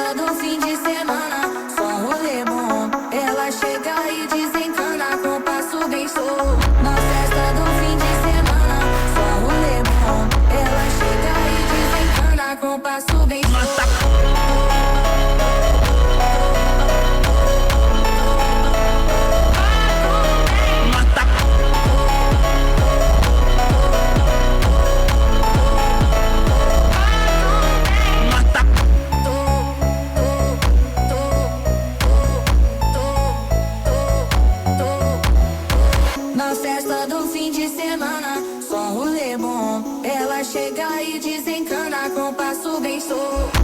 festa do fim de semana, só um rolê bom. Ela chega e desencana com passo bem solto. Na festa do fim de semana, só um rolê bom. Ela chega e desencana com passo bem solto. Na festa do fim de semana, só um rolê bom. Ela chega e desencana com passo bem solto.